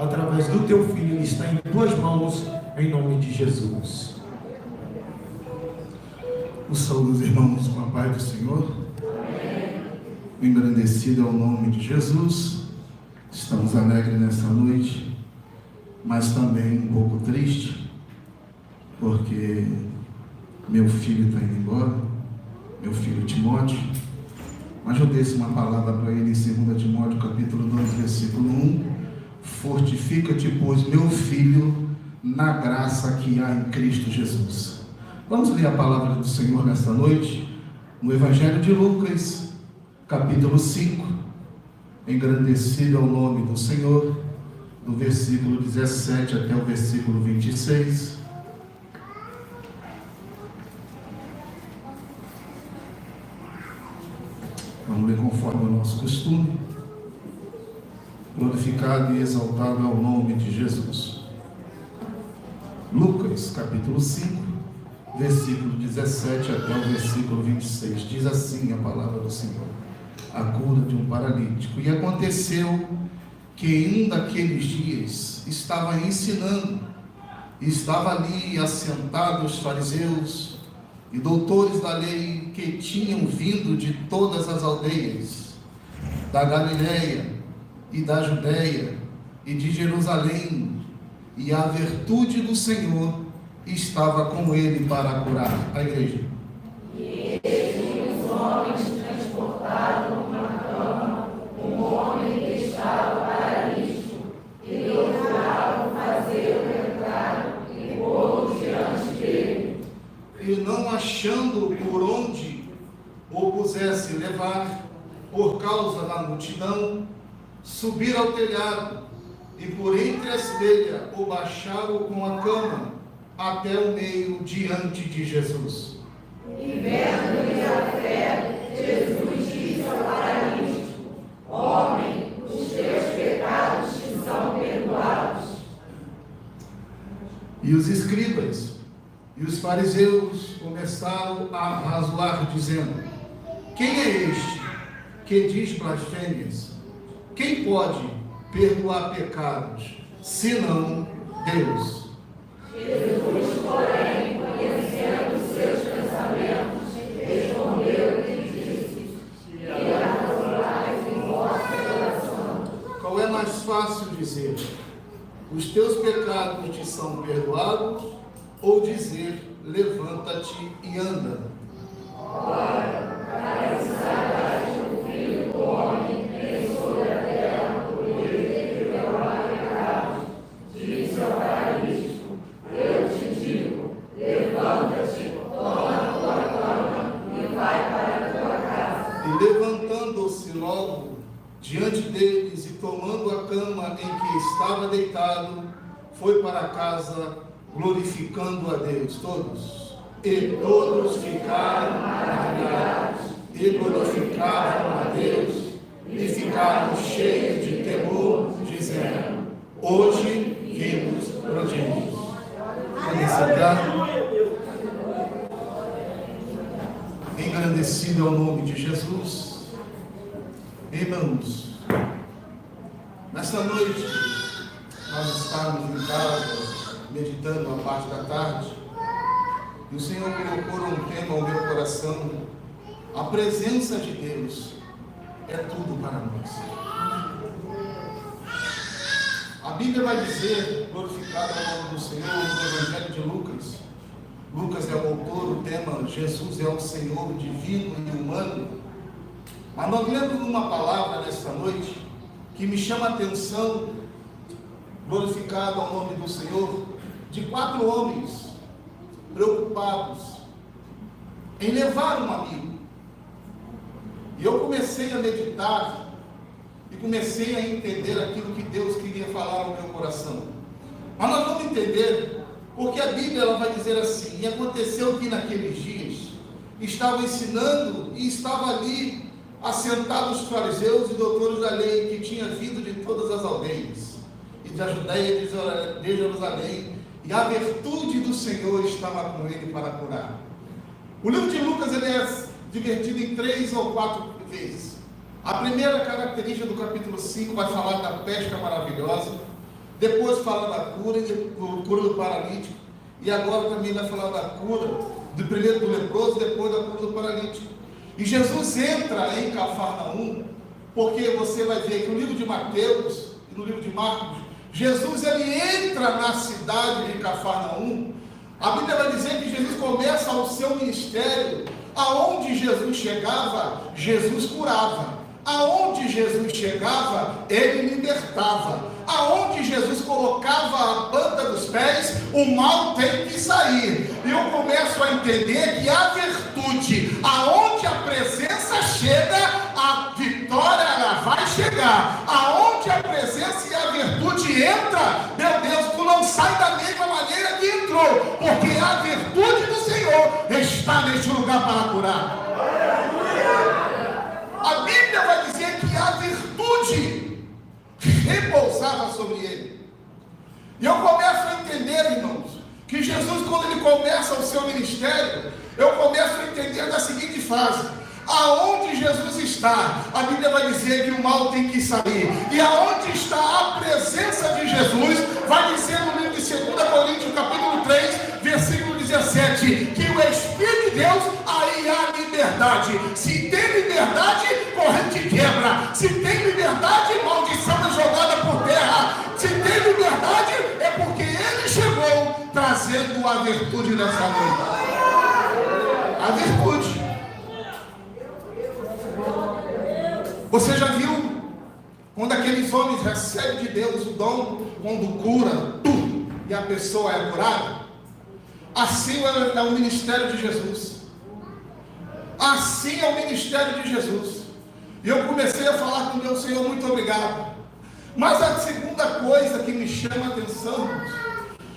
através do teu Filho, ele está em tuas mãos, em nome de Jesus. O saúdo dos irmãos com a paz do Senhor. Engrandecido é o nome de Jesus. Estamos alegres nessa noite, mas também um pouco triste, porque meu filho está indo embora, meu filho Timóteo. Mas eu dei uma palavra para ele em 2 Timóteo, capítulo 2, versículo 1. Fortifica-te, pois, meu filho, na graça que há em Cristo Jesus. Vamos ler a palavra do Senhor nesta noite, no Evangelho de Lucas, capítulo 5. Engrandecido é o nome do Senhor, do versículo 17 até o versículo 26. Vamos ler conforme o nosso costume. Glorificado e exaltado é o nome de Jesus. Lucas, capítulo 5, versículo 17 até o versículo 26. Diz assim a palavra do Senhor: a cura de um paralítico. E aconteceu que em um daqueles dias estava ensinando, e estava ali assentados os fariseus e doutores da lei, que tinham vindo de todas as aldeias da Galileia e da Judeia e de Jerusalém, e a virtude do Senhor estava com ele para curar. A igreja. E os homens transportaram uma cama, um homem que estava paralítico, e osaram fazê-lo entrar e pô-lo diante dele. E não achando por onde o pusesse levar, por causa da multidão, subir ao telhado, e por entre as telhas o baixaram com a cama até o meio diante de Jesus. E vendo-lhe a fé, Jesus disse ao paralítico: homem, os teus pecados te são perdoados. E os escribas e os fariseus começaram a razoar, dizendo: quem é este que diz blasfêmias? Quem pode perdoar pecados, senão Deus? Jesus, porém, conhecendo os seus pensamentos, respondeu e disse: que arrazoais em vosso coração. Qual é mais fácil dizer: os teus pecados te são perdoados, ou dizer: levanta-te e anda? Ora, para que saibais que o Filho do Homem vem sobre a terra por ele perdoar pecados, disse ao paralítico: eu te digo, levanta-te, toma a tua cama e vai para a tua casa. E levantando-se logo diante deles e tomando a cama em que estava deitado, foi para casa, glorificando a Deus. Todos. E todos ficaram maravilhados e glorificaram a Deus, e ficaram cheios de temor, dizendo: hoje vimos prodígios. Podem sentar. Engrandecido é o nome de Jesus. Irmãos, nesta noite nós estamos em casa meditando a parte da tarde, e o Senhor colocou um tema ao meu coração: a presença de Deus é tudo para nós. A Bíblia vai dizer, glorificado é o nome do Senhor, no Evangelho de Lucas. Lucas é o autor, o tema Jesus é o Senhor divino e humano. Mas nós lemos uma palavra nesta noite que me chama a atenção, glorificado ao nome do Senhor, de 4 homens preocupados em levar um amigo. E eu comecei a meditar e comecei a entender aquilo que Deus queria falar no meu coração. Mas nós vamos entender, porque a Bíblia ela vai dizer assim: e aconteceu que naqueles dias estava ensinando e estava ali assentados os fariseus e doutores da lei, que tinha vindo de todas as aldeias e da Judeia e de Jerusalém, e a virtude do Senhor estava com ele para curar. O livro de Lucas ele é dividido em 3 ou 4 vezes. A primeira característica do capítulo 5 vai falar da pesca maravilhosa. depois fala da cura do paralítico, e agora também vai falar da cura, primeiro do leproso, depois da cura do paralítico. E Jesus entra em Cafarnaum, porque você vai ver que no livro de Mateus e no livro de Marcos, Jesus ele entra na cidade de Cafarnaum. A Bíblia vai dizer que Jesus começa o seu ministério. Aonde Jesus chegava, Jesus curava. Aonde Jesus chegava, ele libertava. Aonde Jesus colocava a planta dos pés, o mal tem que sair. E eu começo a entender que a virtude, aonde a presença chega, a vitória ela vai chegar. Aonde a presença e a virtude entra, meu Deus, tu não sai da mesma maneira que entrou, porque a virtude do Senhor está neste lugar para curar. A Bíblia vai dizer que a virtude repousava sobre ele. E eu começo a entender, irmãos, que Jesus, quando ele começa o seu ministério, eu começo a entender da seguinte frase: aonde Jesus está, a Bíblia vai dizer que o mal tem que sair. E aonde está a presença de Jesus, vai dizer no livro de 2 Coríntios, capítulo 3, versículo 17, que o Espírito de Deus, aí há liberdade. Se tem liberdade, corrente quebra. Se tem liberdade, maldição é jogada por terra. Se tem liberdade, é porque ele chegou trazendo a virtude nessa noite. A virtude. Você já viu quando aqueles homens recebem de Deus o dom, quando cura tudo e a pessoa é curada? Assim é o ministério de Jesus. Assim é o ministério de Jesus. E eu comecei a falar com Deus: Senhor, muito obrigado. Mas a segunda coisa que me chama a atenção,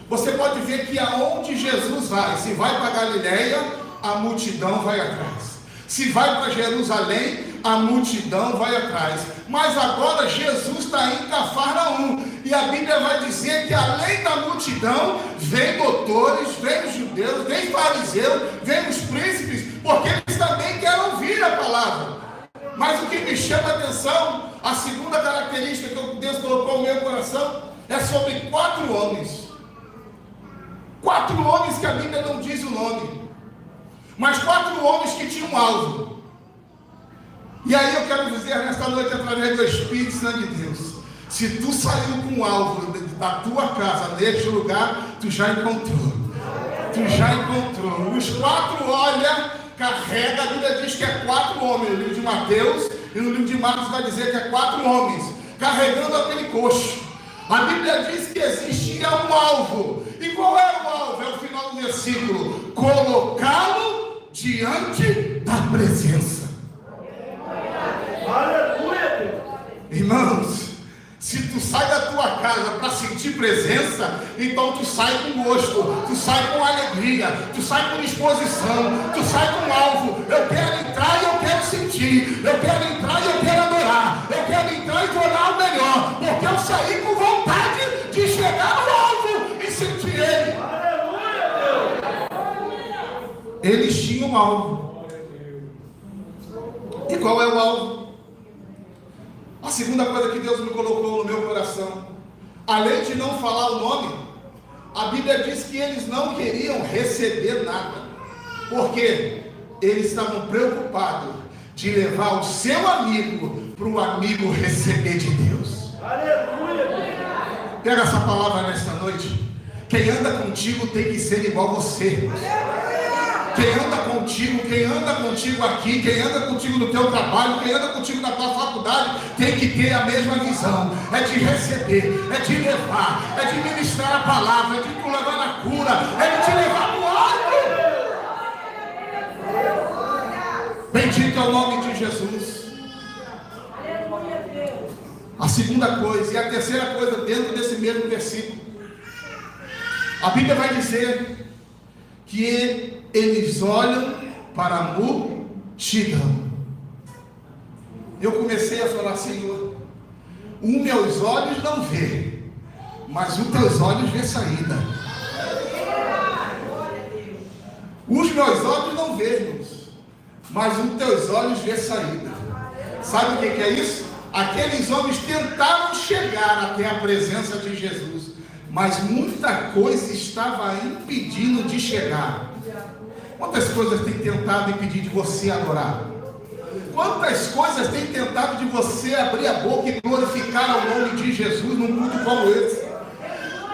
você pode ver que aonde Jesus vai, se vai para Galileia, a multidão vai atrás. Se vai para Jerusalém, a multidão vai atrás. Mas agora Jesus está em Cafarnaum. E a Bíblia vai dizer que além da multidão, vem doutores, vem os judeus, vem fariseus, vem os príncipes, porque eles também querem ouvir a palavra. Mas o que me chama a atenção, a segunda característica que Deus colocou no meu coração, é sobre 4 homens. 4 homens que a Bíblia não diz o nome, mas 4 homens que tinham um alvo. E aí eu quero dizer nesta noite, através do Espírito Santo de Deus, se tu saiu com um alvo da tua casa, neste lugar, tu já encontrou. Tu já encontrou. Os 4 olham, carrega, a Bíblia diz que é 4 homens, no livro de Mateus, e no livro de Marcos vai dizer que é 4 homens, carregando aquele coxo. A Bíblia diz que existia um alvo. E qual é o alvo? É o final do versículo: colocá-lo diante da presença. Aleluia! Irmãos, se tu sai da tua casa para sentir presença, então tu sai com gosto, tu sai com alegria, tu sai com disposição, tu sai com alvo. Eu quero entrar e eu quero sentir, eu quero entrar e eu quero adorar, eu quero entrar e vou dar o melhor, porque eu saí com vontade de chegar no alvo e sentir ele. Eles tinham um alvo. E qual é o alvo? A segunda coisa que Deus me colocou no meu coração, além de não falar o nome, a Bíblia diz que eles não queriam receber nada, porque eles estavam preocupados de levar o seu amigo para o amigo receber de Deus. Aleluia! Pega essa palavra nesta noite. Quem anda contigo tem que ser igual a você. Quem anda contigo aqui, quem anda contigo no teu trabalho, quem anda contigo na tua faculdade, tem que ter a mesma visão. É de receber, é de levar, é de ministrar a palavra, é de te levar na cura, é de te levar no alto. Bendito é o nome de Jesus. A segunda coisa e a terceira coisa dentro desse mesmo versículo, a Bíblia vai dizer que eles olham para a multidão. Eu comecei a falar: Senhor, os meus olhos não vê, mas os teus olhos vê saída. Os meus olhos não vê, irmãos, mas os teus olhos vê saída. Sabe o que é isso? Aqueles homens tentaram chegar até a presença de Jesus, mas muita coisa estava impedindo de chegar. Quantas coisas tem tentado impedir de você adorar? Quantas coisas tem tentado de você abrir a boca e glorificar ao nome de Jesus num culto como esse?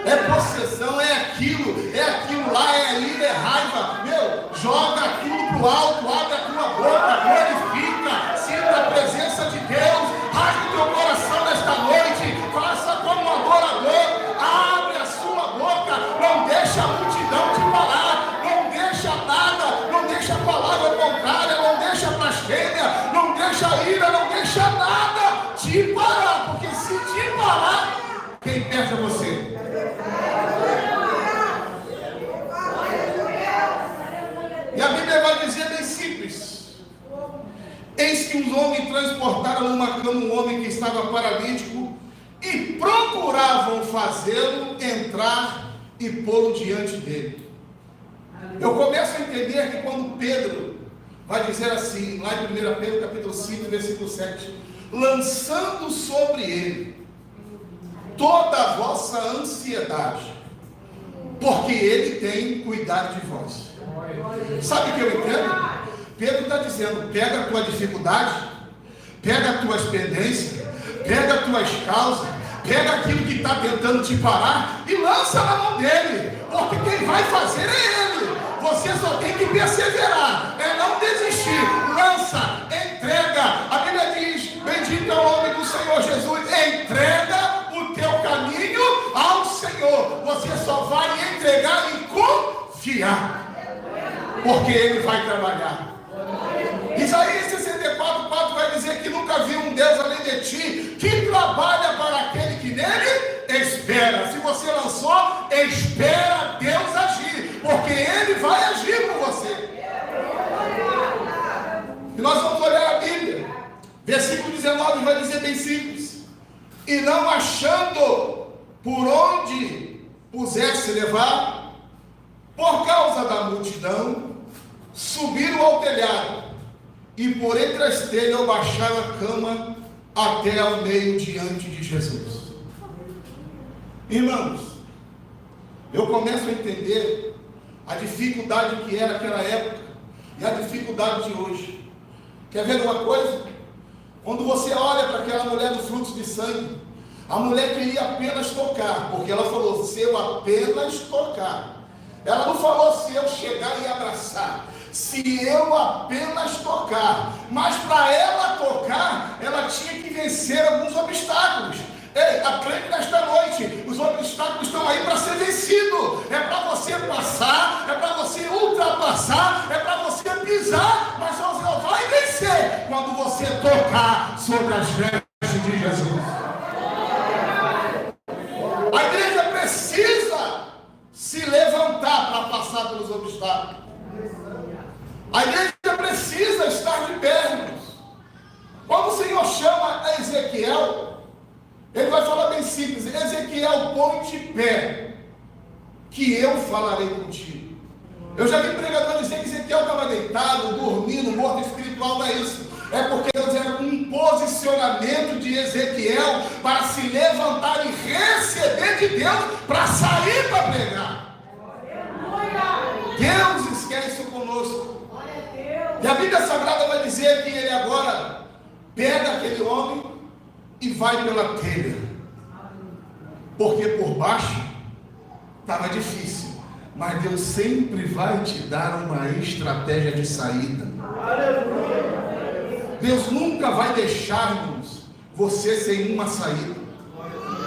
É possessão, é aquilo lá, é ira, é raiva. Meu, joga aquilo pro alto, abre a tua boca, glorifica, sinta a presença de Deus, rasga o teu coração nesta noite, faça como um adorador, abre a sua boca, não deixa a multidão te parar, não deixa nada, não deixa a palavra contrária, não deixa a blasfêmia, não deixa a ira, não deixa nada te parar, porque se te parar, quem perde é você. E a Bíblia vai dizer bem simples: eis que os homens transportaram numa cama um homem que estava paralítico e procuravam fazê-lo entrar e pô-lo diante dele. Eu começo a entender que quando Pedro vai dizer assim, lá em 1 Pedro capítulo 5, versículo 7, lançando sobre ele toda a vossa ansiedade, porque ele tem cuidado de vós. Sabe o que eu entendo? Pedro está dizendo: pega a tua dificuldade, pega as tuas pendências, pega as tuas causas, pega aquilo que está tentando te parar e lança na mão dele, porque quem vai fazer é ele. Você só tem que perseverar, é não desistir. Lança, entrega. A Bíblia diz: bendito é o nome do Senhor Jesus. Entrega o teu caminho ao Senhor. Você só vai entregar e confiar, porque ele vai trabalhar. Isaías 64:4 vai dizer que nunca viu um Deus além de ti, que trabalha para aquele que nele espera. Se você lançou, espera Deus agir, porque ele vai agir por você. E nós vamos olhar a Bíblia. Versículo 19 vai dizer bem simples: e não achando por onde pusesse levar, por causa da multidão, subiram ao telhado, e por entre as telhas baixaram a cama até ao meio diante de Jesus. Irmãos, eu começo a entender a dificuldade que era aquela época e a dificuldade de hoje. Quer ver uma coisa? Quando você olha para aquela mulher do fluxo de sangue, a mulher queria apenas tocar, porque ela falou: se eu apenas tocar. Ela não falou se eu chegar e abraçar, se eu apenas tocar. Mas para ela tocar, ela tinha que vencer alguns obstáculos. Ei, aprende nesta noite: os obstáculos estão aí para ser vencido. É para você passar, é para você ultrapassar, é para você pisar, mas você só vai vencer quando você tocar sobre as vestes de Jesus. A igreja precisa se levantar para passar pelos obstáculos. A igreja precisa estar de pé, irmãos. Quando o Senhor chama a Ezequiel, ele vai falar bem simples: Ezequiel, põe-te de pé, que eu falarei contigo. Eu já vi pregador dizer que Ezequiel estava deitado, dormindo, morto espiritual. Não é isso. É porque Deus era um posicionamento de Ezequiel para se levantar e receber de Deus para sair para pregar. Deus quer isso conosco. E a Bíblia Sagrada vai dizer que ele agora pega aquele homem e vai pela telha, porque por baixo estava difícil, mas Deus sempre vai te dar uma estratégia de saída. Deus nunca vai deixar-nos você sem uma saída.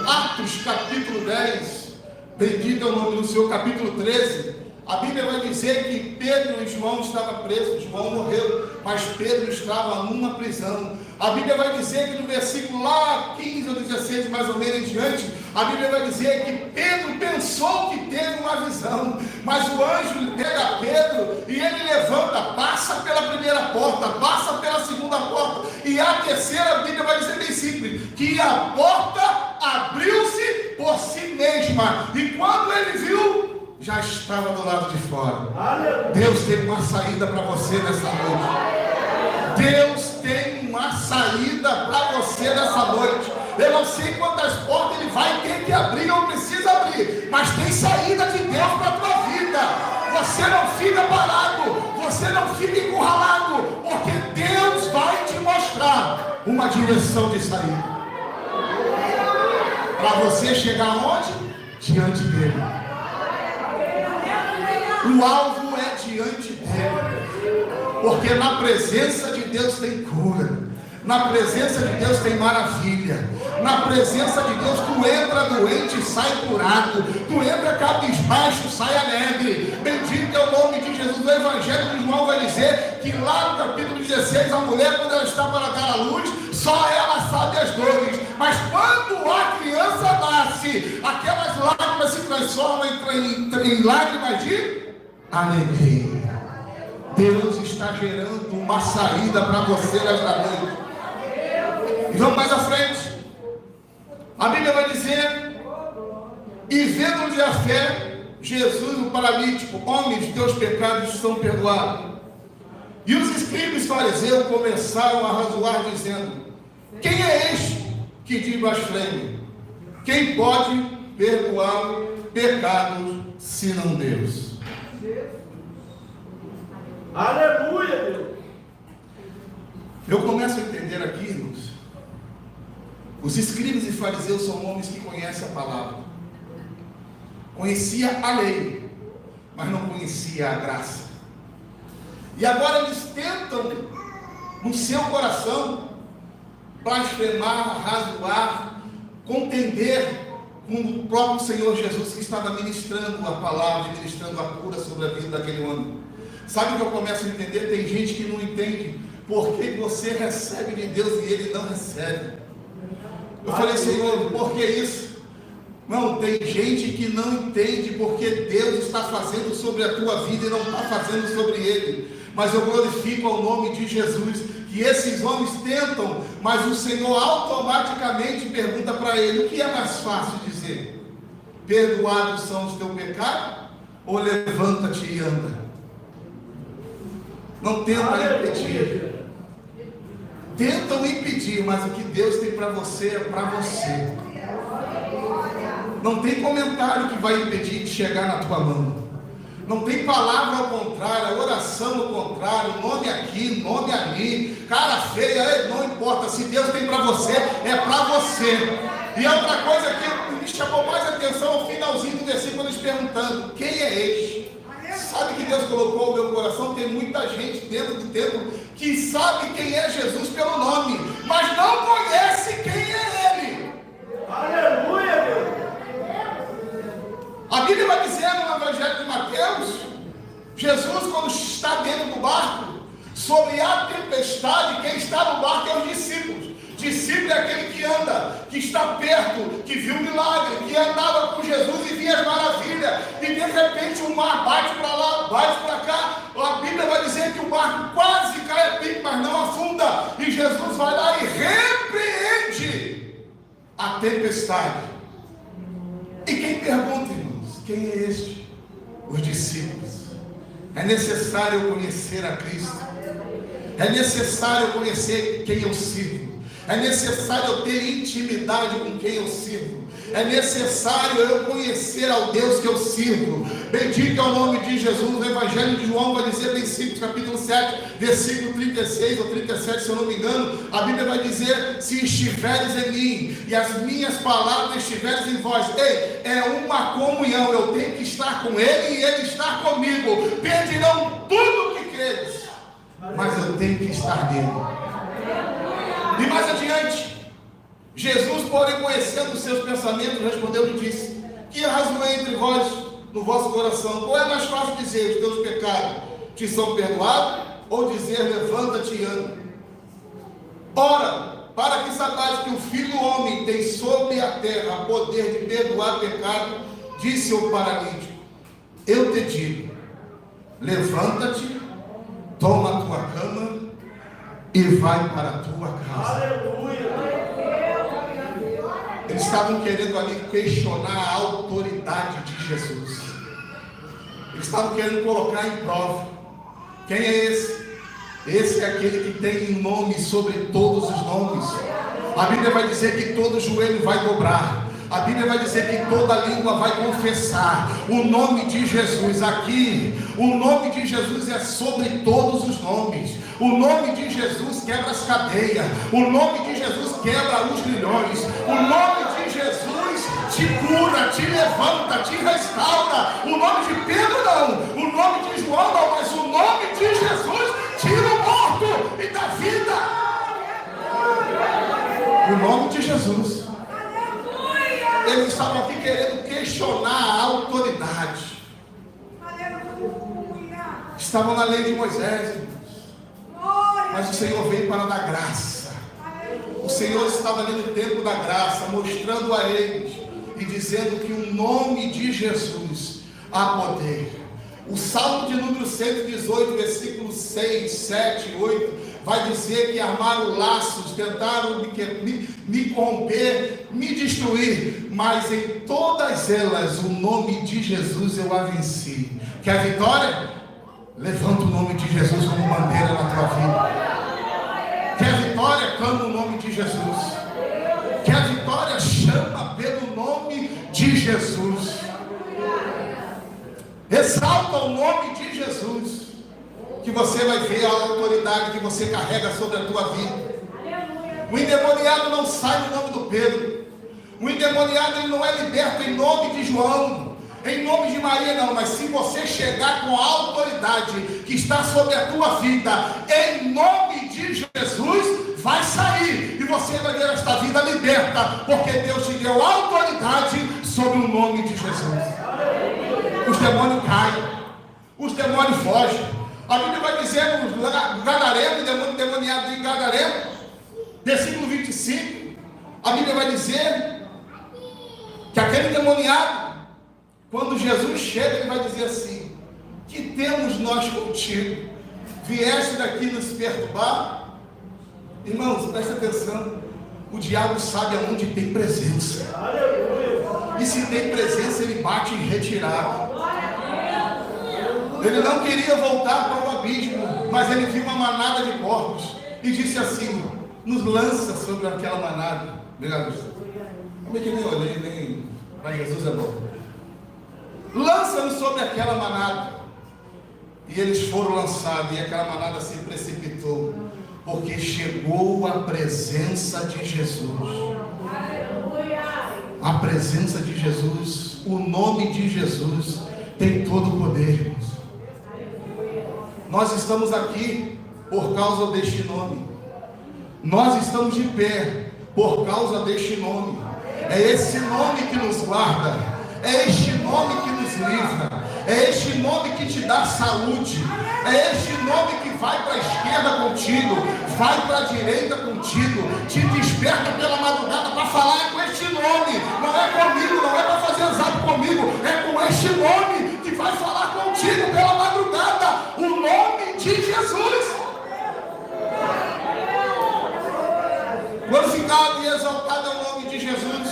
Atos capítulo 10, bendito é o nome do Senhor, capítulo 13, a Bíblia vai dizer que Pedro e João estavam presos. João morreu, mas Pedro estava numa prisão. A Bíblia vai dizer que no versículo lá 15 ou 16, mais ou menos em diante, a Bíblia vai dizer que Pedro pensou que teve uma visão, mas o anjo pega Pedro e ele levanta, passa pela primeira porta, passa pela segunda porta, e a terceira, a Bíblia vai dizer bem simples, que a porta abriu-se por si mesma, e quando ele viu, já estava do lado de fora. Deus tem uma saída para você nessa noite. Deus tem uma saída para você nessa noite. Eu não sei quantas portas ele vai ter que abrir ou precisa abrir, mas tem saída de Deus para a tua vida. Você não fica parado, você não fica encurralado, porque Deus vai te mostrar uma direção de saída. Para você chegar onde? Diante dele. O alvo é diante dele, porque na presença de Deus tem cura, na presença de Deus tem maravilha, na presença de Deus tu entra doente e sai curado, tu entra cabisbaixo, sai alegre. Bendito é o nome de Jesus. O Evangelho de João vai dizer que lá no capítulo 16, a mulher, quando ela está para dar a luz, só ela sabe as dores, mas quando a criança nasce, aquelas lágrimas se transformam em lágrimas de alegria. Deus está gerando uma saída para você nesta noite. E vamos mais à frente. A Bíblia vai dizer: e vendo-lhe a fé, Jesus, o paralítico, homem, os teus pecados são perdoados. E os escribas e fariseus começaram a razoar, dizendo: quem é este que diz blasfêmia? Quem pode perdoar pecados senão Deus? Aleluia, Deus. Eu começo a entender aqui, irmãos, os escribas e fariseus são homens que conhecem a palavra, conhecia a lei, mas não conhecia a graça. E agora eles tentam, no seu coração, blasfemar, razoar, contender com o próprio Senhor Jesus, que estava ministrando a palavra, ministrando a cura sobre a vida daquele homem. Sabe o que eu começo a entender? Tem gente que não entende por que você recebe de Deus e ele não recebe. Eu falei: Senhor, por que isso? Não, tem gente que não entende porque Deus está fazendo sobre a tua vida e não está fazendo sobre ele. Mas eu glorifico ao nome de Jesus, que esses homens tentam, mas o Senhor automaticamente pergunta para ele: o que é mais fácil dizer? Perdoados são os teus pecados? Ou levanta-te e anda? Não tenta impedir. Tentam impedir, mas o que Deus tem para você é para você. Não tem comentário que vai impedir de chegar na tua mão. Não tem palavra ao contrário, oração ao contrário, nome aqui, nome ali, cara feia, não importa. Se Deus tem para você, é para você. E outra coisa que me chamou mais atenção ao finalzinho do versículo, eles perguntando: quem é este? Sabe que Deus colocou no meu coração? Tem muita gente dentro do templo que sabe quem é Jesus pelo nome, mas não conhece quem é Ele. Aleluia, Deus. A Bíblia vai dizer no Evangelho de Mateus, Jesus, quando está dentro do barco, sobre a tempestade, quem está no barco é os discípulos. Discípulo é aquele que anda, que está perto, que viu o milagre, que andava com Jesus e via as maravilhas, e de repente o mar bate para lá, bate para cá. A Bíblia vai dizer que o barco quase cai a pique, mas não afunda, e Jesus vai lá e repreende a tempestade. E quem pergunta, irmãos, quem é este? Os discípulos. É necessário eu conhecer a Cristo, é necessário eu conhecer quem eu sirvo, é necessário eu ter intimidade com quem eu sirvo, é necessário eu conhecer ao Deus que eu sirvo. Bendito é o nome de Jesus. O Evangelho de João vai dizer, princípios, capítulo 7, versículo 36 ou 37, se eu não me engano, a Bíblia vai dizer: se estiveres em mim e as minhas palavras estiveres em vós. Ei, é uma comunhão, eu tenho que estar com Ele e Ele estar comigo. Perdirão tudo o que creres, mas eu tenho que estar nele. E mais adiante, Jesus, porém, conhecendo os seus pensamentos, respondeu e disse: que razoei entre vós no vosso coração? Qual é mais fácil dizer: os teus pecados te são perdoados, ou dizer: levanta-te e anda? Ora, para que saibais que o Filho do Homem tem sobre a terra poder de perdoar pecado, disse o paralítico: eu te digo, levanta-te, toma a tua cama e vai para a tua casa. Aleluia. Eles estavam querendo ali questionar a autoridade de Jesus. Eles estavam querendo colocar em prova. Quem é esse? Esse é aquele que tem nome sobre todos os nomes. A Bíblia vai dizer que todo joelho vai dobrar. A Bíblia vai dizer que toda língua vai confessar o nome de Jesus. Aqui, o nome de Jesus é sobre todos os nomes. O nome de Jesus quebra as cadeias. O nome de Jesus quebra os grilhões. O nome de Jesus te cura, te levanta, te restaura. O nome de Pedro não, o nome de João não, mas o nome de Jesus tira o morto e dá vida. O nome de Jesus. Eles estavam aqui querendo questionar a autoridade. Estavam na lei de Moisés, mas o Senhor veio para dar graça. O Senhor estava ali no tempo da graça, mostrando a eles e dizendo que o nome de Jesus há poder. O Salmo de número 118, versículos 6, 7, 8, vai dizer que armaram laços, tentaram me corromper, me destruir, mas em todas elas o nome de Jesus eu a venci. Quer vitória? Levanta o nome de Jesus como bandeira na tua vida. Quer vitória? Clama o nome de Jesus. Quer vitória? Chama pelo nome de Jesus. Exalta o nome de Jesus, que você vai ver a autoridade que você carrega sobre a tua vida. O endemoniado não sai no nome do Pedro. O endemoniado ele não é liberto em nome de João, em nome de Maria não, mas se você chegar com a autoridade que está sobre a tua vida, em nome de Jesus, vai sair e você vai ver esta vida liberta, porque Deus te deu autoridade sobre o nome de Jesus. Os demônios caem, os demônios fogem. A Bíblia vai dizer no Gadareno, demônio demoniado de Gadareno, versículo 25, a Bíblia vai dizer que aquele demoniado, quando Jesus chega, ele vai dizer assim: que temos nós contigo? Vieste daqui nos perturbar? Irmãos, presta atenção, o diabo sabe aonde tem presença. E se tem presença, ele bate em retirada. Ele não queria voltar para o abismo, mas ele viu uma manada de porcos e disse assim: nos lança sobre aquela manada. Obrigado. Como é que nem olhei, nem para Jesus é bom. Lança-nos sobre aquela manada. E eles foram lançados, e aquela manada se precipitou, porque chegou a presença de Jesus. A presença de Jesus, o nome de Jesus tem todo o poder, irmãos. Nós estamos aqui por causa deste nome. Nós estamos de pé por causa deste nome. É esse nome que nos guarda, é este nome que nos livra, é este nome que te dá saúde, é este nome que vai para a esquerda contigo, vai para a direita contigo, te desperta pela madrugada para falar com este nome. Não é comigo, não é para fazer zap comigo, é com este nome que vai falar contigo pela madrugada, o nome de Jesus. Glorificado e exaltado é o nome de Jesus,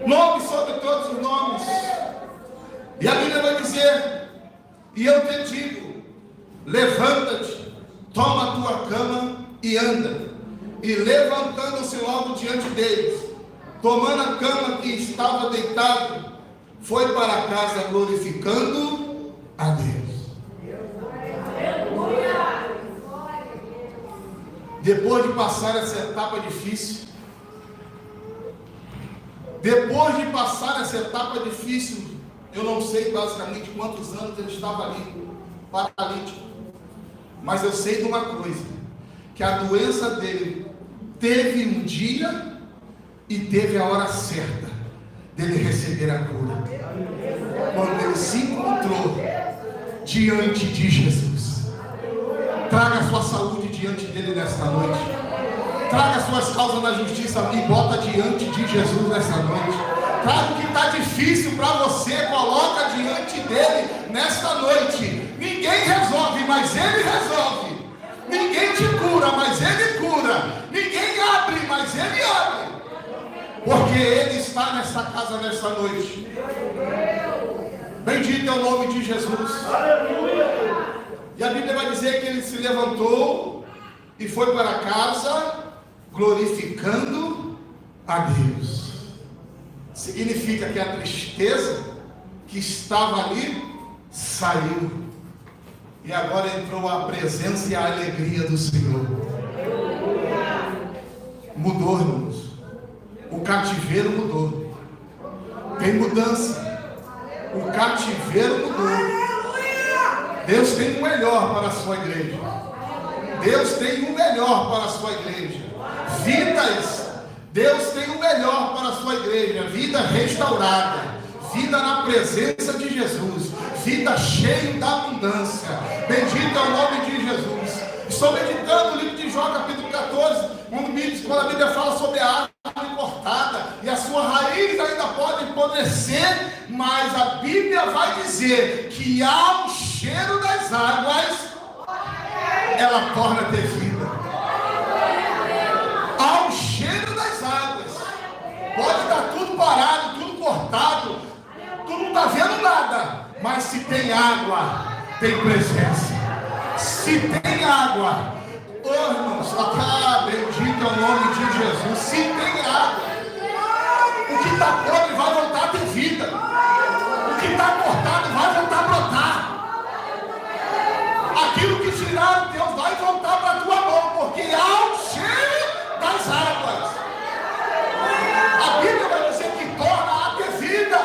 nome sobre todos os nomes. E a Bíblia vai dizer: e eu te digo, levanta-te, toma a tua cama e anda. E levantando-se logo diante deles, tomando a cama que estava deitado, foi para casa glorificando a Deus. Depois de passar essa etapa difícil, eu não sei basicamente quantos anos ele estava ali, paralítico, mas eu sei de uma coisa, que a doença dele teve um dia e teve a hora certa dele receber a cura, quando ele se encontrou diante de Jesus. Traga a sua saúde diante dele nesta noite, traga as suas causas na justiça e bota diante de Jesus nesta noite. Traga o que está difícil para você, coloca diante dele nesta noite. Ninguém resolve, mas ele resolve. Ninguém te cura, mas ele cura. Ninguém abre, mas ele abre, porque ele está nesta casa nesta noite. Bendito é o nome de Jesus. E a Bíblia vai dizer que ele se levantou e foi para casa glorificando a Deus. Significa que a tristeza que estava ali saiu, e agora entrou a presença e a alegria do Senhor. Mudou, irmãos. O cativeiro mudou. Tem mudança. O cativeiro mudou. Deus tem o melhor para a sua igreja. Deus tem o melhor para a sua igreja. Vidas. Deus tem o melhor para a sua igreja. Vida restaurada. Vida na presença de Jesus. Vida cheia da abundância. Bendito é o nome de Jesus. Estou meditando o livro de Jó, capítulo 14, quando a Bíblia fala sobre a árvore cortada, e a sua raiz ainda pode apodrecer, mas a Bíblia vai dizer que ao cheiro das águas, ela torna a ter vida. Ao cheiro das águas, pode estar tudo parado, tudo cortado, tu não está vendo nada, mas se tem água, tem presença. Se tem água, oh irmãos, bendito é o nome de Jesus. Se tem água, o que está podre vai voltar a ter vida, o que está cortado vai voltar a brotar, aquilo que tiraram, Deus vai voltar para a tua mão, porque há o cheiro das águas. A Bíblia vai dizer que torna a ter vida.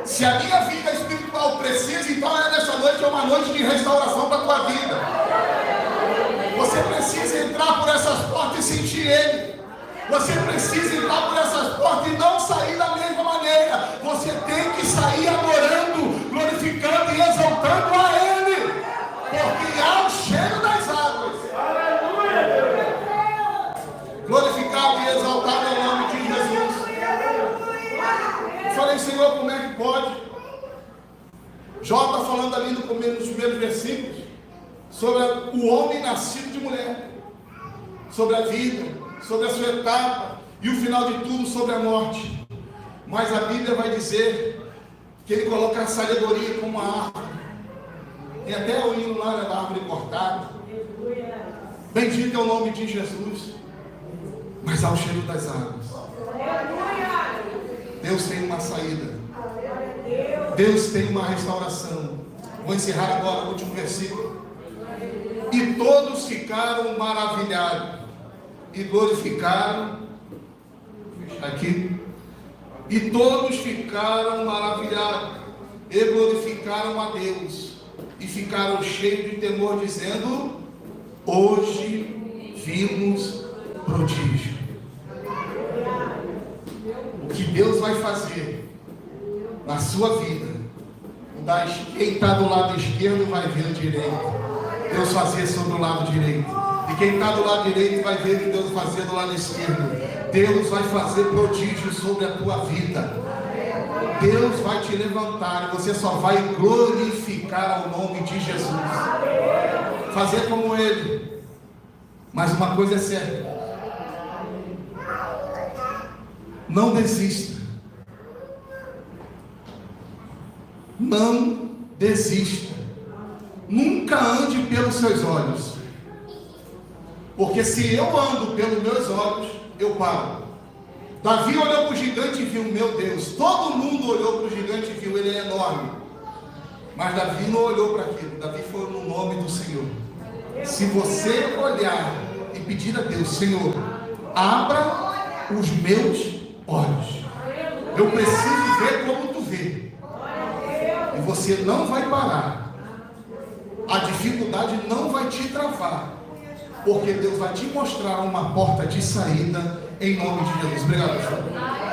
Se a minha vida espiritual precisa, então nessa noite é uma noite de restauração para a tua vida. Você precisa entrar por essas portas e sentir Ele. Você precisa entrar por essas portas e não sair da mesma maneira. Você tem que sair adorando, glorificando e exaltando a Ele, porque há o cheiro das águas. Glorificado e exaltado é o nome de Jesus. Falei, Senhor, como é que pode? Jó está falando ali nos primeiros versículos sobre o homem nascido de mulher, sobre a vida, sobre a sua etapa e o final de tudo sobre a morte. Mas a Bíblia vai dizer que ele coloca a sabedoria como uma árvore. Tem até o hino lá da árvore cortada. Bendito é o nome de Jesus. Mas há o cheiro das águas. Deus tem uma saída. Deus tem uma restauração. Vou encerrar agora o último versículo. E todos ficaram maravilhados e glorificaram. Aqui. E todos ficaram maravilhados e glorificaram a Deus. E ficaram cheios de temor, dizendo: hoje vimos prodígio. O que Deus vai fazer na sua vida, quem está do lado esquerdo vai ver o direito, Deus fazer sobre o lado direito, e quem está do lado direito vai ver o que Deus fazer do lado esquerdo. Deus vai fazer prodígio sobre a tua vida. Deus vai te levantar e você só vai glorificar ao nome de Jesus, fazer como Ele. Mas uma coisa é certa: não desista. Não desista. Nunca ande pelos seus olhos. Porque se eu ando pelos meus olhos, eu paro. Davi olhou para o gigante e viu, meu Deus. Todo mundo olhou para o gigante e viu, ele é enorme. Mas Davi não olhou para aquilo. Davi foi no nome do Senhor. Se você olhar e pedir a Deus: Senhor, abra os meus olhos, eu preciso ver como tu vê. E você não vai parar. A dificuldade não vai te travar, porque Deus vai te mostrar uma porta de saída em nome de Jesus. Obrigado, Senhor.